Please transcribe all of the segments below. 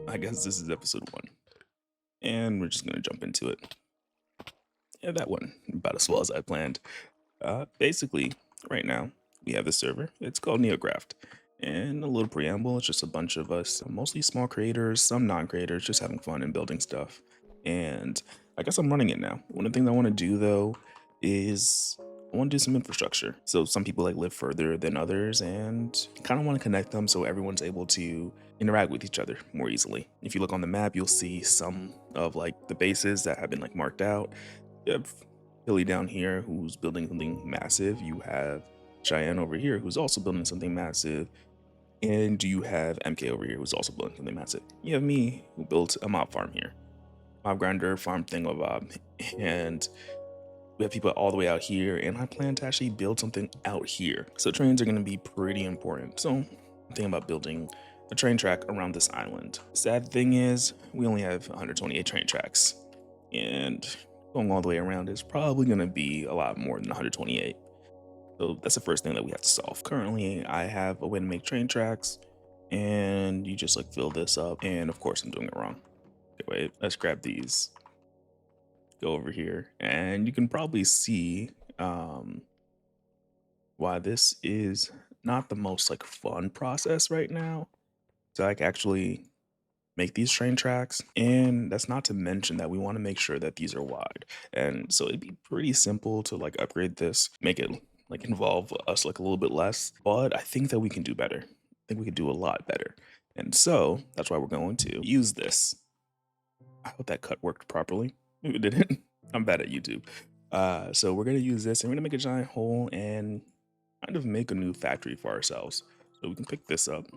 I guess this is episode one, and we're just gonna jump into it. Yeah, that one about as well as I planned. Basically, right now we have this server. It's called NeoCraft, and a little preamble. It's just a bunch of us, mostly small creators, some non-creators, just having fun and building stuff. And I guess I'm running it now. One of the things I want to do though is I want to do some infrastructure. So some people like live further than others, and kind of want to connect them so everyone's able to interact with each other more easily. If you look on the map, you'll see some of like the bases that have been like marked out. You have Billy down here who's building something massive. You have Cheyenne over here who's also building something massive. And you have MK over here who's also building something massive. You have me who built a mob farm here. Mob grinder farm thingamabob. And we have people all the way out here, and I plan to actually build something out here. So trains are going to be pretty important. So I'm thinking about building a train track around this island. Sad thing is we only have 128 train tracks, and going all the way around is probably going to be a lot more than 128. So that's the first thing that we have to solve. Currently, I have a way to make train tracks, and you just like fill this up. And of course, I'm doing it wrong. Okay, wait, let's grab these. Go over here, and you can probably see why this is not the most like fun process right now to like actually make these train tracks. And that's not to mention that we want to make sure that these are wide, and so it'd be pretty simple to like upgrade this, make it like involve us like a little bit less, but I think that we can do better. I think we could do a lot better, and so that's why we're going to use this. I hope that cut worked properly. Maybe it didn't. I'm bad at YouTube. So we're gonna use this, and we're gonna make a giant hole and kind of make a new factory for ourselves. So we can pick this up,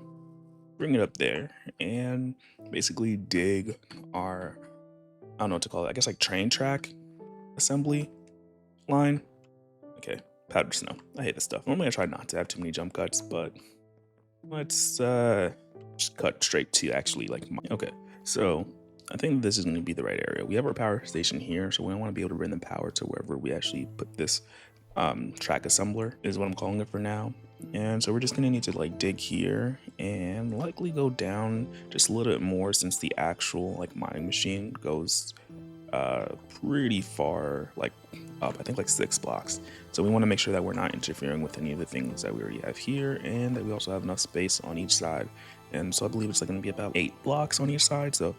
bring it up there, and basically dig our, I don't know what to call it, I guess like train track assembly line. Okay, powdered snow. I hate this stuff. Normally I try not to have too many jump cuts, but let's just cut straight to actually like okay. So I think this is going to be the right area. We have our power station here, so we want to be able to bring the power to wherever we actually put this track assembler is what I'm calling it for now. And so we're just going to need to like dig here and likely go down just a little bit more, since the actual like mining machine goes pretty far, like up, I think like 6 blocks. So we want to make sure that we're not interfering with any of the things that we already have here, and that we also have enough space on each side. And so I believe it's like going to be about 8 blocks on each side. So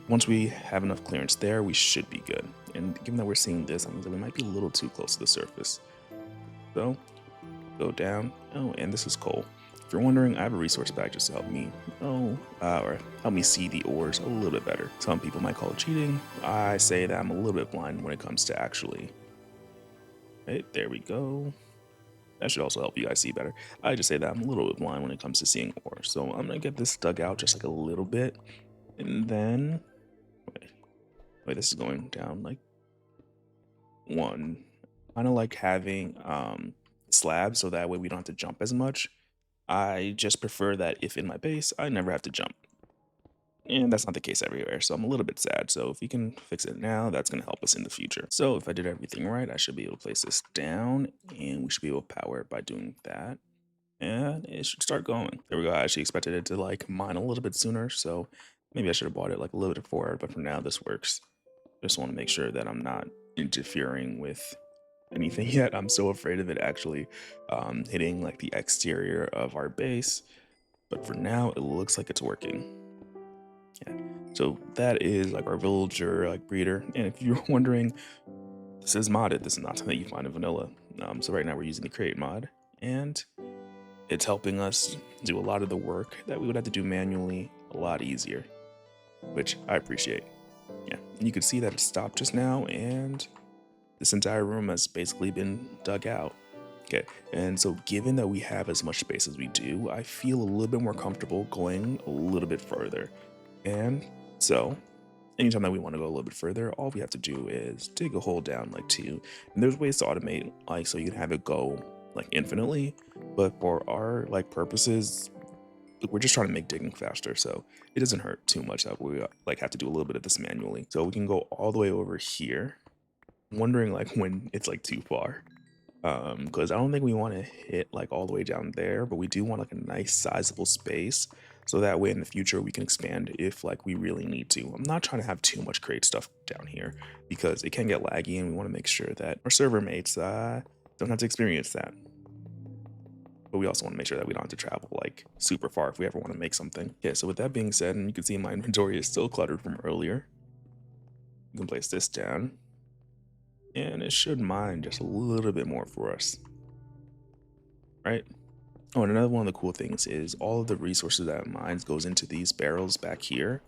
once we have enough clearance there, we should be good. And given that we're seeing this, that means that we might be a little too close to the surface. So go down. Oh, and this is coal. If you're wondering, I have a resource bag just to help me or help me see the ores a little bit better. Some people might call it cheating. I say that I'm a little bit blind when it comes to actually. Right, there we go. That should also help you guys see better. I just say that I'm a little bit blind when it comes to seeing ore. So I'm gonna get this dug out just like a little bit, and then wait, this is going down like 1. Kind of like having slabs, so that way we don't have to jump as much. I just prefer that if in my base, I never have to jump. And that's not the case everywhere, so I'm a little bit sad. So if you can fix it now, that's going to help us in the future. So if I did everything right, I should be able to place this down, and we should be able to power it by doing that. And it should start going. There we go. I actually expected it to like mine a little bit sooner, so maybe I should have bought it like a little bit forward, but for now this works. Just want to make sure that I'm not interfering with anything yet. I'm so afraid of it actually hitting like the exterior of our base, but for now it looks like it's working. Yeah, so that is like our villager like breeder, and if you're wondering, this is modded. This is not something you find in vanilla. So right now we're using the create mod, and it's helping us do a lot of the work that we would have to do manually a lot easier, which I appreciate. Yeah, and you can see that it stopped just now, and this entire room has basically been dug out. Okay, and so given that we have as much space as we do, I feel a little bit more comfortable going a little bit further. And so anytime that we want to go a little bit further, all we have to do is dig a hole down like 2. And there's ways to automate, like so you can have it go like infinitely, but for our like purposes, we're just trying to make digging faster, so it doesn't hurt too much that we like have to do a little bit of this manually. So we can go all the way over here. I'm wondering like when it's like too far, because I don't think we want to hit like all the way down there, but we do want like a nice sizable space So that way in the future we can expand if like we really need to. I'm not trying to have too much crate stuff down here because it can get laggy and we want to make sure that our server mates don't have to experience that. But we also want to make sure that we don't have to travel like super far if we ever want to make something. Yeah, so with that being said, and you can see my inventory is still cluttered from earlier. You can place this down and it should mine just a little bit more for us, right? Oh, and another one of the cool things is all of the resources that it mines goes into these barrels back here.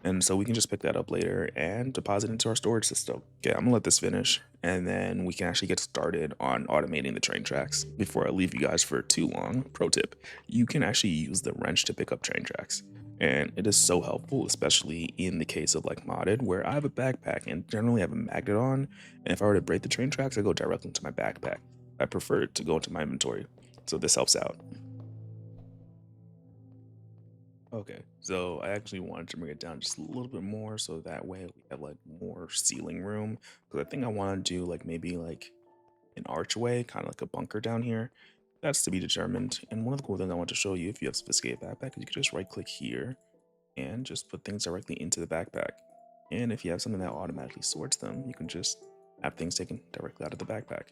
And so we can just pick that up later and deposit into our storage system. Okay, I'm gonna let this finish and then we can actually get started on automating the train tracks. Before I leave you guys for too long, pro tip, you can actually use the wrench to pick up train tracks. And it is so helpful, especially in the case of like modded, where I have a backpack and generally have a magnet on. And if I were to break the train tracks, I go directly into my backpack. I prefer it to go into my inventory. So this helps out. Okay, so I actually wanted to bring it down just a little bit more so that way we have like more ceiling room. Because I think I want to do like maybe like an archway, kind of like a bunker down here. That's to be determined. And one of the cool things I want to show you if you have sophisticated backpack is you can just right click here and just put things directly into the backpack. And if you have something that automatically sorts them, you can just have things taken directly out of the backpack.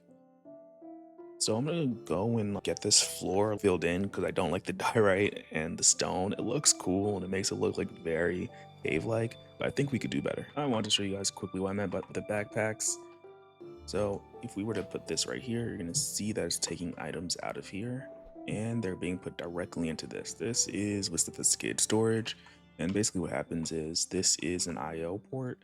So I'm gonna go and get this floor filled in because I don't like the diorite and the stone. It looks cool and it makes it look like very cave-like, but I think we could do better. I want to show you guys quickly what I meant by the backpacks. So if we were to put this right here, you're gonna see that it's taking items out of here and they're being put directly into this. This is with sophisticated storage. And basically what happens is this is an IO port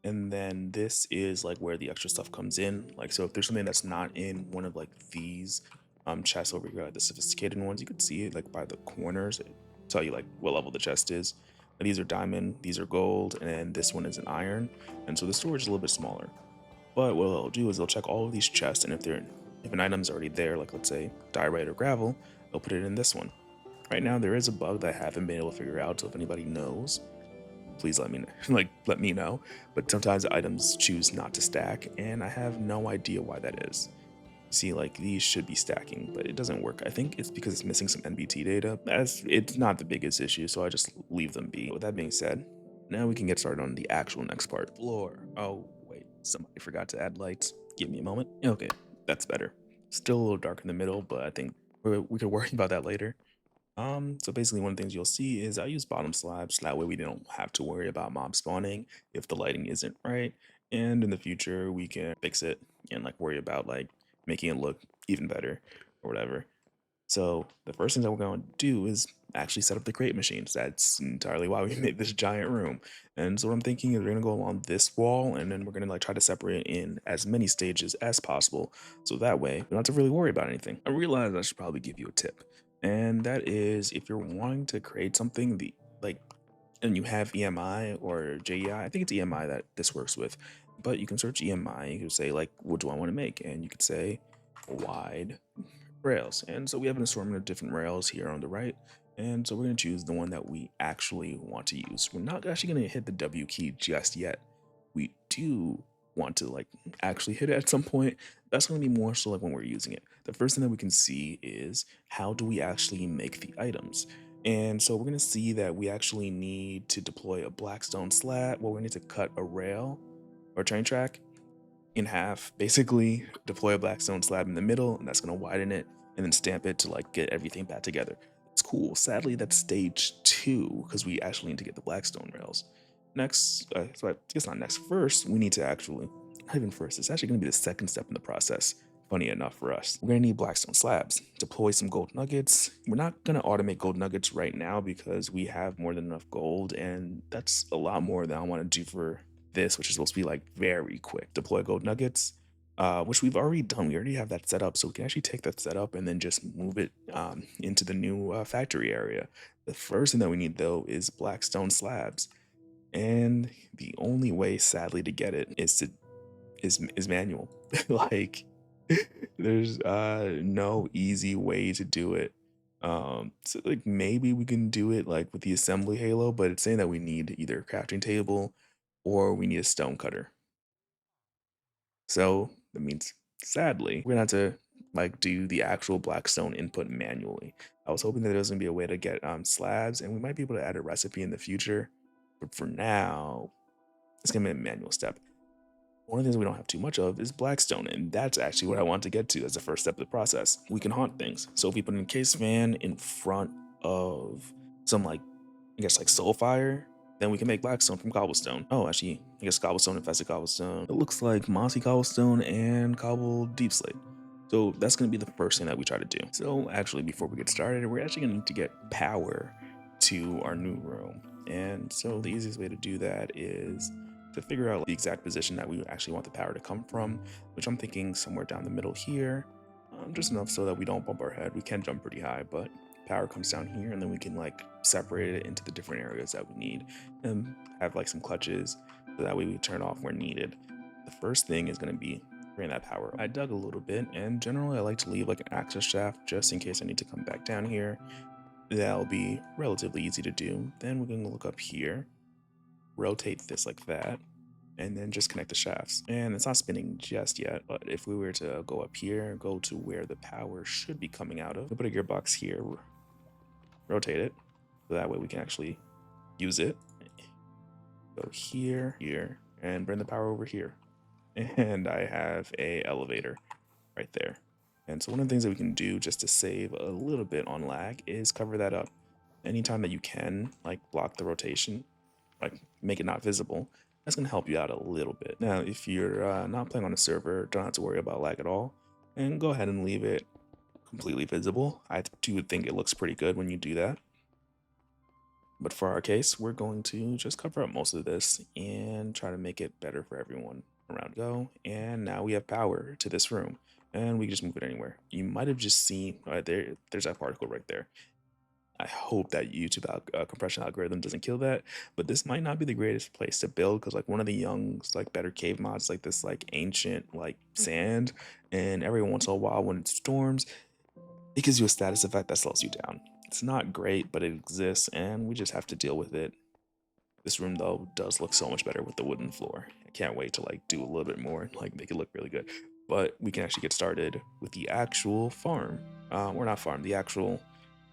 and then this is like where the extra stuff comes in. Like, so if there's something that's not in one of like these chests over here, like the sophisticated ones, you could see it like by the corners, it tell you like what level the chest is. And these are diamond, these are gold, and this one is an iron. And so the storage is a little bit smaller. But what they'll do is they'll check all of these chests, and if an item's already there, like let's say diorite or gravel, they'll put it in this one. Right now there is a bug that I haven't been able to figure out, so if anybody knows, please let me know, let me know. But sometimes the items choose not to stack, and I have no idea why that is. See, like these should be stacking, but it doesn't work. I think it's because it's missing some NBT data. As it's not the biggest issue, so I just leave them be. With that being said, now we can get started on the actual next part. Floor. Oh wait, somebody forgot to add lights. Give me a moment. Okay, that's better. Still a little dark in the middle, but I think we could worry about that later. So basically one of the things you'll see is I use bottom slabs, so that way we don't have to worry about mob spawning if the lighting isn't right. And in the future we can fix it and like worry about like making it look even better or whatever. So the first thing that we're going to do is actually set up the crate machines. That's entirely why we made this giant room. And so what I'm thinking is we're going to go along this wall and then we're going to like try to separate in as many stages as possible. So that way we don't have to really worry about anything. I realize I should probably give you a tip. And that is if you're wanting to create something like and you have EMI or JEI, I think it's EMI that this works with, but you can search EMI, you can say like, what do I want to make? And you could say wide rails. And so we have an assortment of different rails here on the right. And so we're going to choose the one that we actually want to use. We're not actually going to hit the W key just yet. We do want to like actually hit it at some point. That's going to be more so like when we're using it. The first thing that we can see is how do we actually make the items? And so we're going to see that we actually need to deploy a blackstone slat. Well, we need to cut a rail or train track in half, basically deploy a blackstone slab in the middle, and that's going to widen it and then stamp it to like get everything back together. It's cool. Sadly, that's stage 2 because we actually need to get the blackstone rails. Next, so I guess not next. First, we need to actually, not even first, it's actually going to be the second step in the process. Funny enough for us, we're going to need blackstone slabs, deploy some gold nuggets. We're not going to automate gold nuggets right now because we have more than enough gold, and that's a lot more than I want to do for this, which is supposed to be like very quick. Deploy gold nuggets, which we've already done. We already have that set up, so we can actually take that set up and then just move it into the new factory area. The first thing that we need though is blackstone slabs, and the only way, sadly, to get it is manual. Like there's no easy way to do it. So like maybe we can do it like with the assembly halo, but it's saying that we need either a crafting table or we need a stone cutter. So that means sadly we're gonna have to like do the actual blackstone input manually. I was hoping that there was gonna be a way to get slabs, and we might be able to add a recipe in the future. But for now, it's gonna be a manual step. One of the things we don't have too much of is blackstone, and that's actually what I want to get to as the first step of the process. We can haunt things. So if we put an encased fan in front of some like, I guess like soul fire, then we can make blackstone from cobblestone. Oh, actually, I guess cobblestone, infested cobblestone. It looks like mossy cobblestone and cobbled deep slate. So that's going to be the first thing that we try to do. So actually, before we get started, we're actually going to need to get power to our new room. And so the easiest way to do that is to figure out the exact position that we actually want the power to come from, which I'm thinking somewhere down the middle here, just enough so that we don't bump our head. We can jump pretty high, but power comes down here, and then we can like separate it into the different areas that we need and have like some clutches so that way we turn off where needed. The first thing is going to be bring that power. I dug a little bit, and generally I like to leave like an access shaft just in case I need to come back down here. That'll be relatively easy to do. Then we're going to look up here, rotate this like that, and then just connect the shafts. And it's not spinning just yet, but if we were to go up here, go to where the power should be coming out of, we'll put a gearbox here, rotate it, so that way we can actually use it. Go here, here, and bring the power over here. And I have a elevator right there. And so one of the things that we can do just to save a little bit on lag is cover that up. Anytime that you can, like block the rotation, like make it not visible, that's going to help you out a little bit. Now, if you're not playing on a server, don't have to worry about lag at all, and go ahead and leave it completely visible. I do think it looks pretty good when you do that. But for our case, we're going to just cover up most of this and try to make it better for everyone around. Go, and now we have power to this room, and we can just move it anywhere. You might have just seen right there, there's that particle right there. I hope that YouTube compression algorithm doesn't kill that, but this might not be the greatest place to build because like one of the young like better cave mods like this like ancient like sand, and every once in a while when it storms, it gives you a status effect that slows you down. It's not great, but it exists, and we just have to deal with it. This room though does look so much better with the wooden floor. I can't wait to like do a little bit more and like make it look really good. But we can actually get started with the actual farm. Or not farm, the actual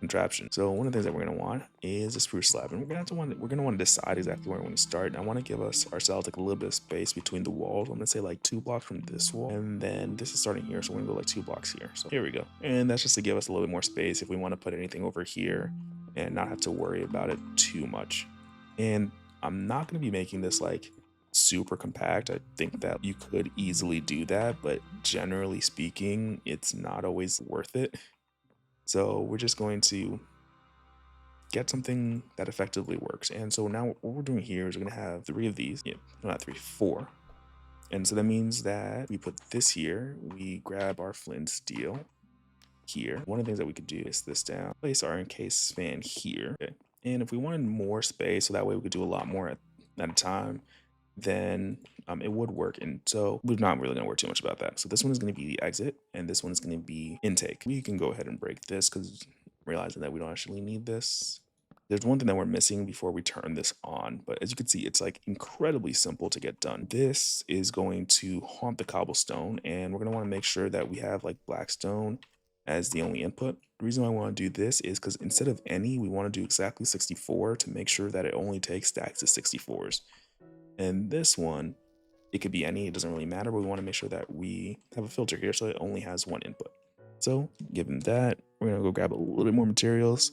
contraption. So one of the things that we're gonna want is a spruce slab, and we're gonna want to decide exactly where we want to start. And I want to give ourselves like a little bit of space between the walls. I'm gonna say like 2 blocks from this wall, and then this is starting here, so we're gonna go like 2 blocks here. So here we go, and that's just to give us a little bit more space if we want to put anything over here and not have to worry about it too much. And I'm not gonna be making this like super compact. I think that you could easily do that, but generally speaking, it's not always worth it. So we're just going to get something that effectively works. And so now what we're doing here is we're going to have 3 of these. Yeah, not 3, 4. And so that means that we put this here, we grab our flint steel here. One of the things that we could do is this down, place our encased fan here. Okay. And if we wanted more space, so that way we could do a lot more at a time, then it would work. And so we're not really going to worry too much about that. So this one is going to be the exit, and this one is going to be intake. We can go ahead and break this because realizing that we don't actually need this. There's one thing that we're missing before we turn this on, but as you can see, it's like incredibly simple to get done. This is going to haunt the cobblestone, and we're going to want to make sure that we have like blackstone as the only input. The reason why I want to do this is because instead of any, we want to do exactly 64 to make sure that it only takes stacks of 64s. And this one, it could be any, it doesn't really matter, but we want to make sure that we have a filter here so it only has 1 input. So given that, we're going to go grab a little bit more materials,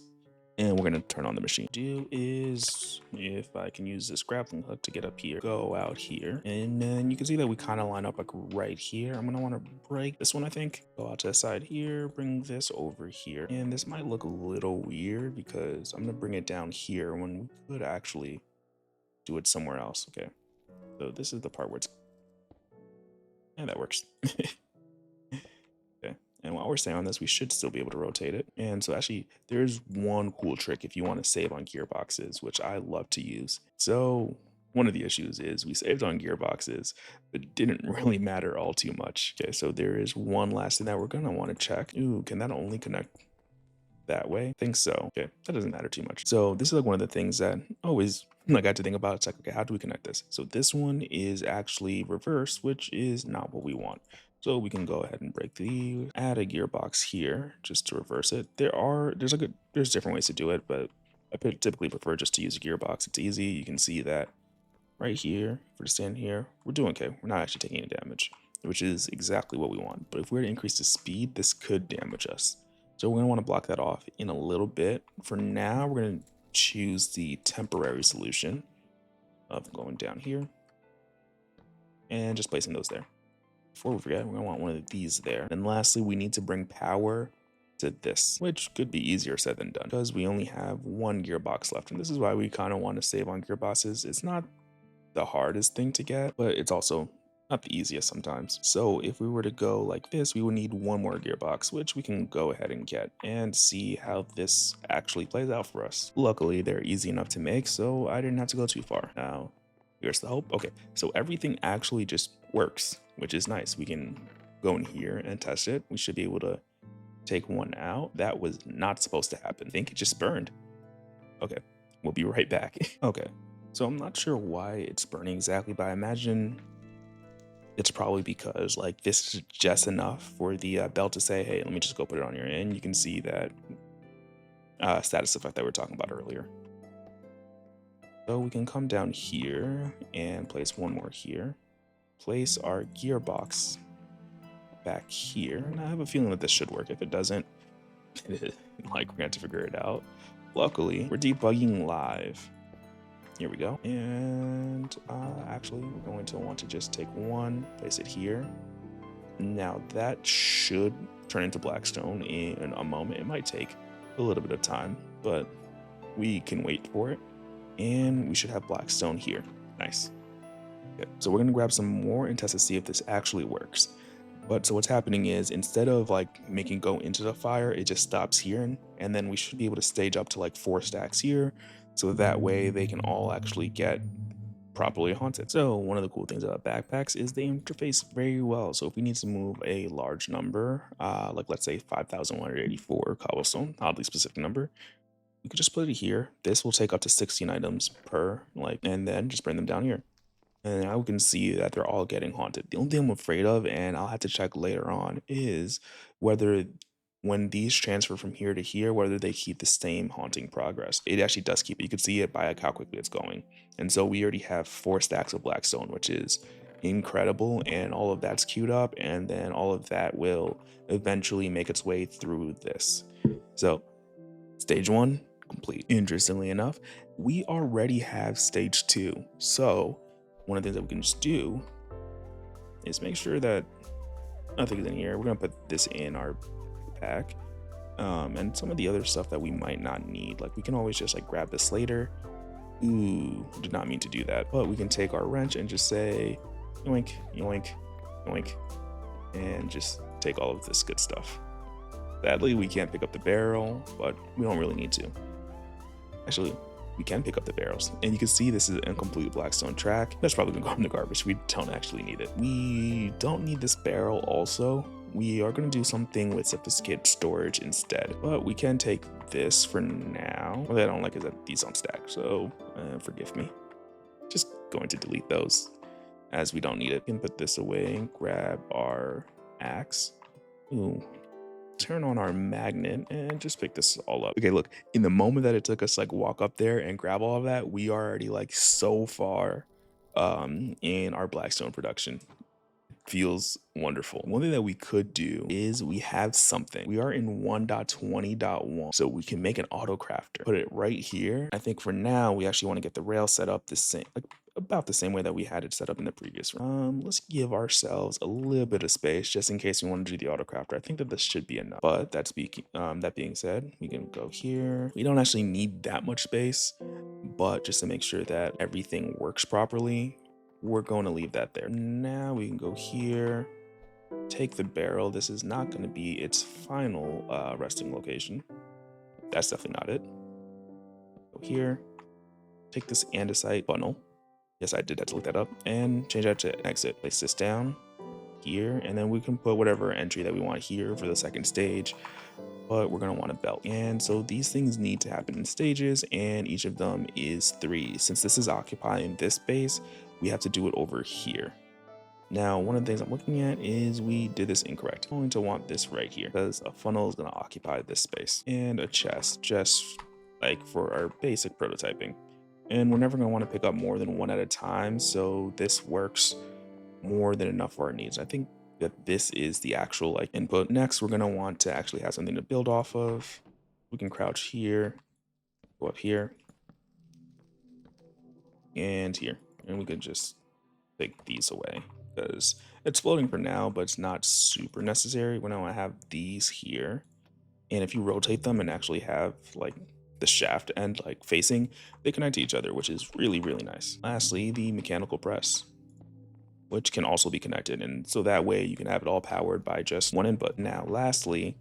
and we're going to turn on the machine. Do is, if I can use this grappling hook to get up here, go out here, and then you can see that we kind of line up like right here. I'm going to want to break this one, I think. Go out to the side here, bring this over here, and this might look a little weird because I'm going to bring it down here when we could actually do it somewhere else. Okay, so this is the part where it's, and that works. Okay, and while we're staying on this, we should still be able to rotate it. And so actually there's one cool trick if you want to save on gearboxes, which I love to use. So one of the issues is we saved on gearboxes, but it didn't really matter all too much. Okay, so there is one last thing that we're gonna want to check. Ooh, can that only connect that way? I think so. Okay, that doesn't matter too much. So this is like one of the things that always I got to think about. It's like, okay, how do we connect this? So this one is actually reverse, which is not what we want. So we can go ahead and break add a gearbox here just to reverse it. There's different ways to do it, but I typically prefer just to use a gearbox. It's easy. You can see that right here, if we're to stand here, we're doing okay. We're not actually taking any damage, which is exactly what we want. But if we were to increase the speed, this could damage us. So we're gonna want to block that off in a little bit. For now, we're gonna choose the temporary solution of going down here and just placing those there. Before we forget, we're gonna want one of these there. And lastly, we need to bring power to this, which could be easier said than done because we only have one gearbox left. And this is why we kind of want to save on gearboxes. It's not the hardest thing to get, but it's also not the easiest sometimes. So if we were to go like this, we would need one more gearbox, which we can go ahead and get and see how this actually plays out for us. Luckily, they're easy enough to make, so I didn't have to go too far. Now, here's the hope. Okay, so everything actually just works, which is nice. We can go in here and test it. We should be able to take one out. That was not supposed to happen. I think it just burned. Okay, we'll be right back. Okay, so I'm not sure why it's burning exactly, but I imagine it's probably because like this is just enough for the belt to say, hey, let me just go put it on here. And you can see that status effect that we were talking about earlier. So we can come down here and place one more here. Place our gearbox back here. And I have a feeling that this should work. If it doesn't, like we're gonna have to figure it out. Luckily, we're debugging live. Here we go. And actually, we're going to want to just take one, place it here. Now that should turn into blackstone in a moment. It might take a little bit of time, but we can wait for it. And we should have blackstone here. Nice. Okay, so we're gonna grab some more and test to see if this actually works. But so what's happening is instead of like making go into the fire, it just stops here, and then we should be able to stage up to like 4 stacks here, so that way they can all actually get properly haunted. So one of the cool things about backpacks is they interface very well. So if we need to move a large number, like let's say 5,184 cobblestone, oddly specific number, we could just put it here. This will take up to 16 items per, and then just bring them down here. And now we can see that they're all getting haunted. The only thing I'm afraid of, and I'll have to check later on, is whether when these transfer from here to here, whether they keep the same haunting progress. It actually does keep it. You can see it by like how quickly it's going. And so we already have 4 stacks of blackstone, which is incredible. And all of that's queued up. And then all of that will eventually make its way through this. So stage 1 complete. Interestingly enough, we already have stage 2. So one of the things that we can just do is make sure that nothing's in here. We're gonna put this in our pack, and some of the other stuff that we might not need. Like we can always just like grab this later. Ooh, did not mean to do that. But we can take our wrench and just say yoink, yoink, yoink, and just take all of this good stuff. Sadly, we can't pick up the barrel, but we don't really need to. Actually, we can pick up the barrels, and you can see this is an incomplete blackstone track. That's probably gonna go in the garbage. We don't actually need it. We don't need this barrel also. We are gonna do something with sophisticated storage instead, but we can take this for now. What I don't like is that these don't stack, so forgive me. Just going to delete those as we don't need it. We can put this away and grab our axe. Ooh. Turn on our magnet and just pick this all up. Okay, look, in the moment that it took us like walk up there and grab all of that, we are already like so far in our blackstone production. Feels wonderful. One thing that we could do is we have something. We are in 1.20.1, so we can make an auto crafter. Put it right here. I think for now we actually want to get the rail set up the same, like about the same way that we had it set up in the previous one. Let's give ourselves a little bit of space just in case we want to do the auto crafter. I think that this should be enough. But that being said, we can go here. We don't actually need that much space, but just to make sure that everything works properly, we're going to leave that there. Now we can go here, take the barrel. This is not going to be its final resting location. That's definitely not it. Go here, take this andesite funnel. Yes, I did have to look that up, and change that to exit. Place this down here, and then we can put whatever entry that we want here for the second stage, but we're going to want a belt. And so these things need to happen in stages, and each of them is 3. Since this is occupying this space, we have to do it over here. Now, one of the things I'm looking at is we did this incorrect. I'm going to want this right here because a funnel is going to occupy this space, and a chest just like for our basic prototyping. And we're never going to want to pick up more than one at a time, so this works more than enough for our needs. I think that this is the actual like input. Next, we're going to want to actually have something to build off of. We can crouch here, go up here, and here, and we could just take these away because it's floating for now, but it's not super necessary. When I have these here, and if you rotate them and actually have like the shaft end like facing, they connect to each other, which is really, really nice. Lastly, the mechanical press, which can also be connected, and so that way you can have it all powered by just one input. Now, lastly,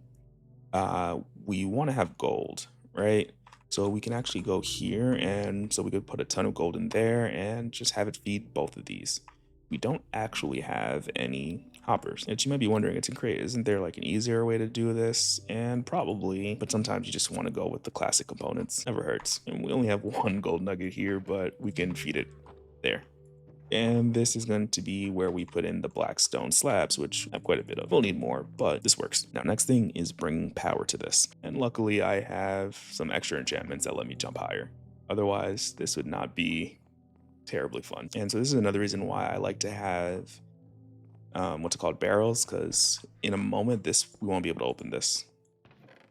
we want to have gold, right? So we can actually go here, and so we could put a ton of gold in there and just have it feed both of these. We don't actually have any hoppers. And you might be wondering, it's great, isn't there like an easier way to do this? And probably, but sometimes you just want to go with the classic components. Never hurts. And we only have one gold nugget here, but we can feed it there. And this is going to be where we put in the black stone slabs, which I have quite a bit of. We'll need more, but this works. Now, next thing is bringing power to this. And luckily I have some extra enchantments that let me jump higher. Otherwise, this would not be terribly fun. And so this is another reason why I like to have what's it called, barrels, because in a moment we won't be able to open this.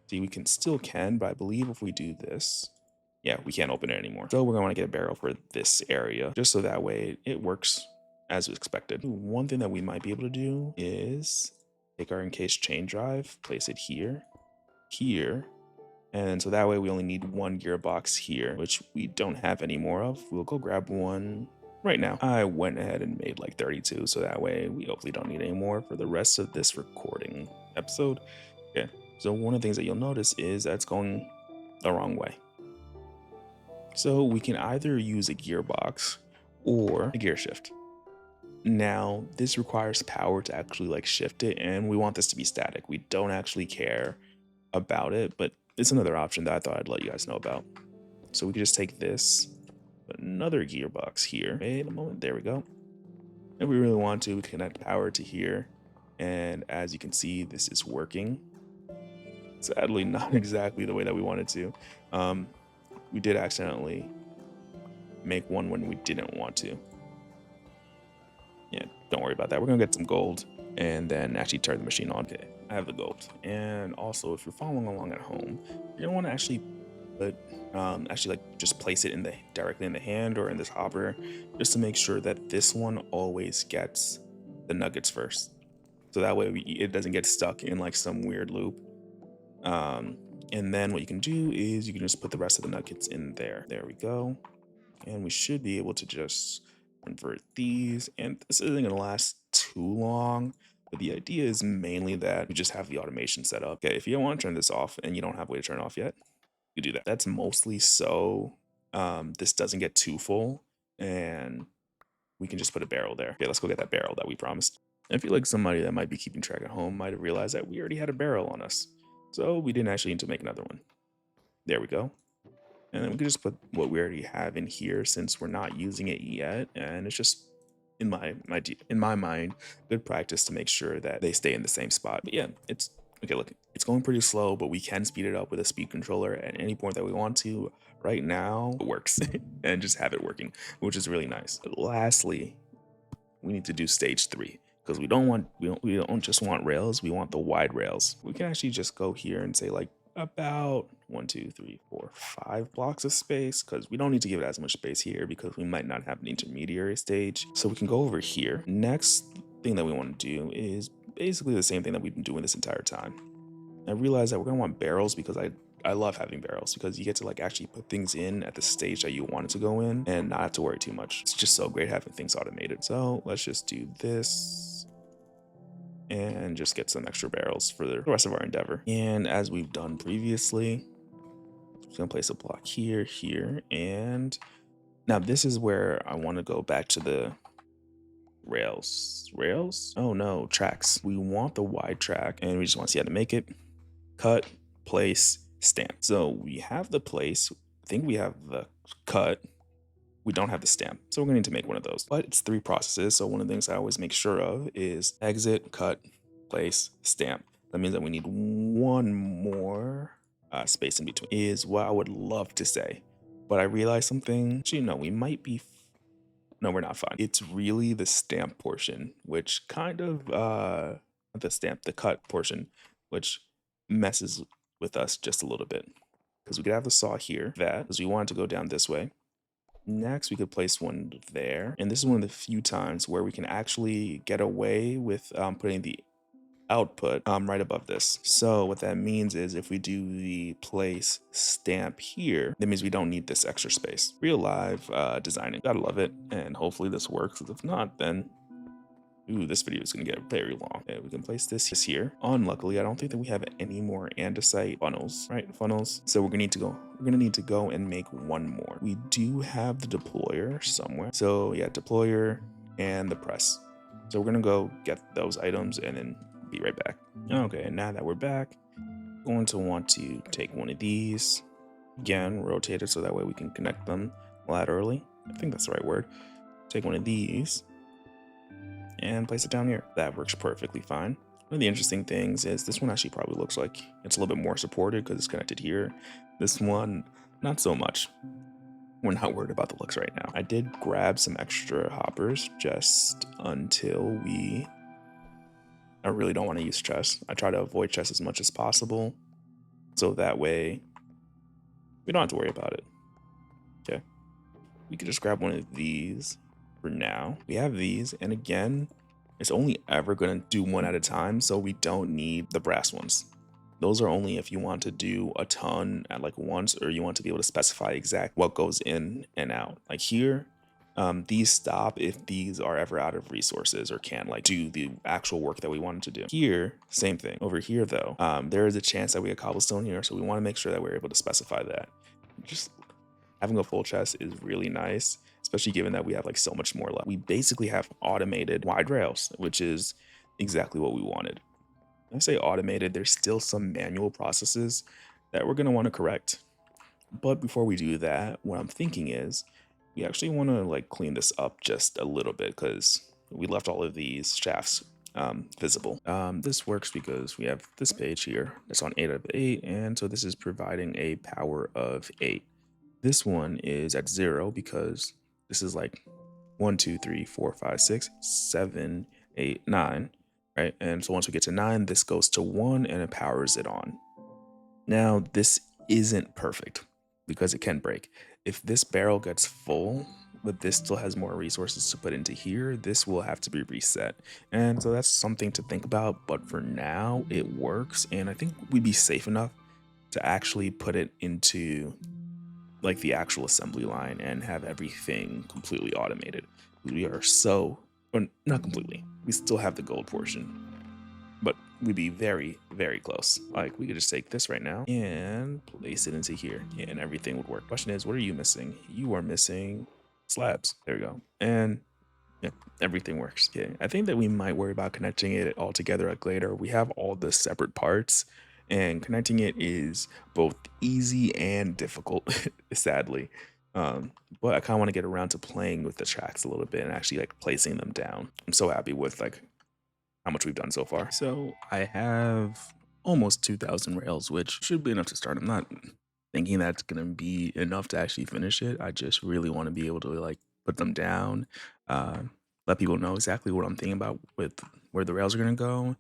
See, we can, but I believe if we do this, yeah, we can't open it anymore. So we're gonna wanna get a barrel for this area, just so that way it works as expected. One thing that we might be able to do is take our encased chain drive, place it here, here, and so that way we only need one gearbox here, which we don't have any more of. We'll go grab one right now. I went ahead and made like 32, so that way we hopefully don't need any more for the rest of this recording episode. Okay, so one of the things that you'll notice is that it's going the wrong way. So we can either use a gearbox or a gear shift. Now, this requires power to actually like shift it, and we want this to be static. We don't actually care about it, but it's another option that I thought I'd let you guys know about. So we can just take this, put another gearbox here. Wait a moment, there we go. If we really want to, we can connect power to here. And as you can see, this is working. Sadly, not exactly the way that we wanted to. We did accidentally make one when we didn't want to. Yeah, don't worry about that. We're gonna get some gold and then actually turn the machine on. Okay, I have the gold. And also, if you're following along at home, you're gonna want to actually put, just place it directly in the hand or in this hopper, just to make sure that this one always gets the nuggets first. So that way it doesn't get stuck in like some weird loop. And then what you can do is you can just put the rest of the nuggets in there. There we go. And we should be able to just convert these. And this isn't going to last too long, but the idea is mainly that we just have the automation set up. Okay, if you don't want to turn this off and you don't have a way to turn it off yet, you do that. That's mostly so this doesn't get too full, and we can just put a barrel there. Okay, let's go get that barrel that we promised. I feel like somebody that might be keeping track at home might have realized that we already had a barrel on us, so we didn't actually need to make another one. There we go. And then we can just put what we already have in here since we're not using it yet. And it's just, in my mind, good practice to make sure that they stay in the same spot. But yeah, it's okay. Look, it's going pretty slow, but we can speed it up with a speed controller at any point that we want to. Right now, it works and just have it working, which is really nice. But lastly, we need to do stage 3. Because we don't just want rails, we want the wide rails. We can actually just go here and say like about 1, 2, 3, 4, 5 blocks of space, because we don't need to give it as much space here because we might not have an intermediary stage. So we can go over here. Next thing that we want to do is basically the same thing that we've been doing this entire time. I realized that we're gonna want barrels because I love having barrels because you get to like actually put things in at the stage that you want it to go in and not have to worry too much. It's just so great having things automated. So let's just do this and just get some extra barrels for the rest of our endeavor. And as we've done previously, I'm just gonna place a block here, here, and now this is where I want to go back to the rails. Rails? Oh no, tracks. We want the wide track and we just want to see how to make it. Cut, place, stamp. So we have the place. I think we have the cut. we don't have the stamp. So we're gonna need to make one of those. But it's 3 processes. So one of the things I always make sure of is exit, cut, place, stamp. That means that we need one more space in between is what I would love to say. But I realized something, actually, no, we might be, no, we're not fine. It's really the stamp portion, which kind of, not the stamp, the cut portion, which messes with us just a little bit. Because we could have the saw here, that, because we want it to go down this way. Next, we could place one there. And this is one of the few times where we can actually get away with putting the output right above this. So what that means is if we do the place stamp here, that means we don't need this extra space. Real live designing. Gotta love it. And hopefully this works. If not, then ooh, this video is gonna get very long. Okay, we can place this here. Unluckily, I don't think that we have any more andesite funnels, right? Funnels. So we're gonna need to go and make one more. We do have the deployer somewhere. So yeah, deployer and the press. So we're gonna go get those items and then be right back. Okay, and now that we're back, we're going to want to take one of these. Again, rotate it so that way we can connect them laterally. I think that's the right word. Take one of these and place it down here. That works perfectly fine. One of the interesting things is this one actually probably looks like it's a little bit more supported because it's connected here. This one, not so much. We're not worried about the looks right now. I did grab some extra hoppers just until I really don't want to use chests. I try to avoid chests as much as possible. So that way we don't have to worry about it. Okay. We could just grab one of these for now. We have these, and again, it's only ever going to do one at a time, so we don't need the brass ones. Those are only if you want to do a ton at like once, or you want to be able to specify exact what goes in and out. Like here, these stop if these are ever out of resources or can't like do the actual work that we wanted to do. Here, same thing. Over here though, there is a chance that we have cobblestone here, so we want to make sure that we're able to specify that. Just having a full chest is really nice, especially given that we have like so much more left. We basically have automated wide rails, which is exactly what we wanted. When I say automated, there's still some manual processes that we're going to want to correct. But before we do that, what I'm thinking is we actually want to like clean this up just a little bit because we left all of these shafts visible. This works because we have this page here that's on 8 out of 8, and so this is providing a power of 8. This one is at 0 because this is like 1, 2, 3, 4, 5, 6, 7, 8, 9, right? And so once we get to 9, this goes to 1 and it powers it on. Now, this isn't perfect because it can break. If this barrel gets full, but this still has more resources to put into here, this will have to be reset. And so that's something to think about. But for now, it works. And I think we'd be safe enough to actually put it into like the actual assembly line and have everything completely automated. We are so, or not completely, we still have the gold portion, but we'd be very, very close. Like we could just take this right now and place it into here and everything would work. Question is, what are you missing? You are missing slabs. There we go. And yeah, everything works. Okay. I think that we might worry about connecting it all together like later. We have all the separate parts and connecting it is both easy and difficult, sadly. But I kind of want to get around to playing with the tracks a little bit and actually like placing them down. I'm so happy with like how much we've done so far. So I have almost 2,000 rails, which should be enough to start. I'm not thinking that's gonna be enough to actually finish it. I just really want to be able to like put them down, let people know exactly what I'm thinking about with where the rails are gonna go,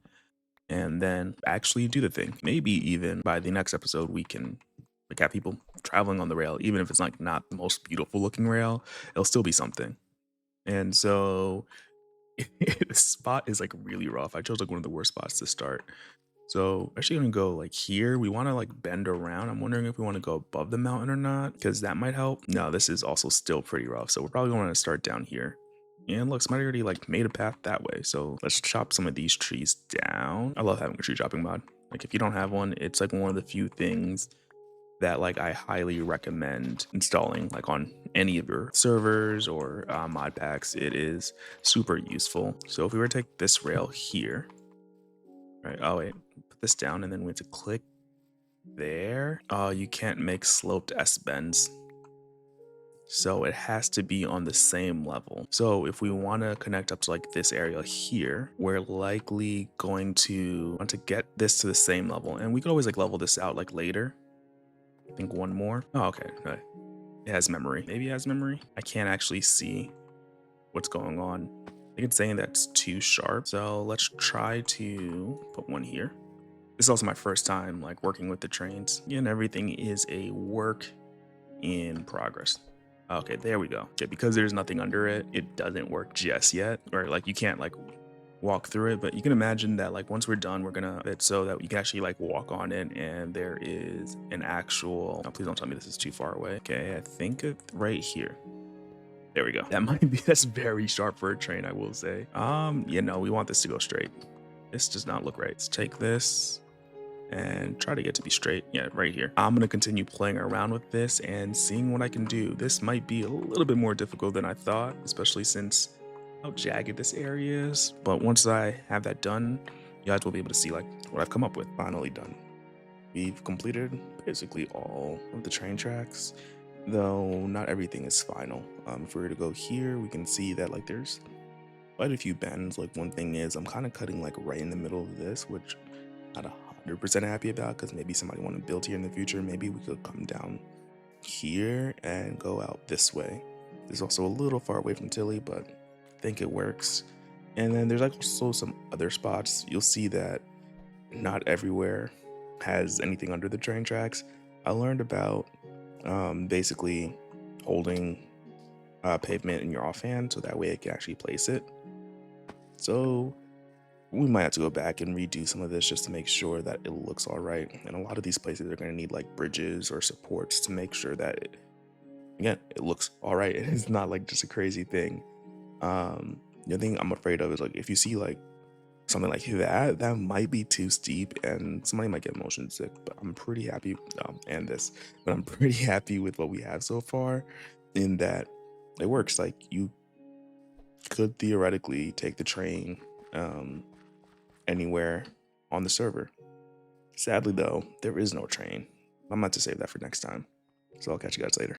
and then actually do the thing. Maybe even by the next episode, we can like have people traveling on the rail, even if it's like not the most beautiful looking rail, it'll still be something. And so the spot is like really rough. I chose like one of the worst spots to start. So actually gonna go like here. We want to like bend around. I'm wondering if we want to go above the mountain or not, because that might help. No, this is also still pretty rough. So we're probably going to start down here. And look, somebody already like made a path that way. So let's chop some of these trees down. I love having a tree chopping mod. Like if you don't have one, it's like one of the few things that like I highly recommend installing like on any of your servers or mod packs. It is super useful. So if we were to take this rail here, right? Oh wait, put this down and then we have to click there. Oh, you can't make sloped S bends. So it has to be on the same level. So if we want to connect up to like this area here, we're likely going to want to get this to the same level. And we could always like level this out like later. I think one more. Oh, okay. Right. It has memory. Maybe it has memory. I can't actually see what's going on. I think it's saying that's too sharp. So let's try to put one here. This is also my first time like working with the trains. And everything is a work in progress. Okay, there we go. Okay, because there's nothing under it, it doesn't work just yet. Or like you can't like walk through it, but you can imagine that like once we're done, we're gonna it so that you can actually like walk on it and there is an actual please don't tell me this is too far away. Okay, I think it's right here. There we go. That might be that's very sharp for a train, I will say. We want this to go straight. This does not look right. Let's take this and try to get to be straight. Yeah, right here. I'm going to continue playing around with this and seeing what I can do. This might be a little bit more difficult than I thought, especially since how jagged this area is. But once I have that done, you guys will be able to see like what I've come up with. Finally done. We've completed basically all of the train tracks, though not everything is final. If we were to go here, we can see that like there's quite a few bends. Like one thing is I'm kind of cutting like right in the middle of this, which not 100% happy about because maybe somebody want to build here in the future. Maybe we could come down here and go out this way. It's also a little far away from Tilly, but I think it works. And then there's also some other spots. You'll see that not everywhere has anything under the train tracks. I learned about basically holding pavement in your offhand so that way it can actually place it. So we might have to go back and redo some of this just to make sure that it looks all right. And a lot of these places are going to need like bridges or supports to make sure that it looks all right. It's not like just a crazy thing. The thing I'm afraid of is like if you see like something like that might be too steep and somebody might get motion sick. But I'm pretty happy but I'm pretty happy with what we have so far in that it works. Like you could theoretically take the train anywhere on the server. Sadly though, there is no train. I'm about to save that for next time. So I'll catch you guys later.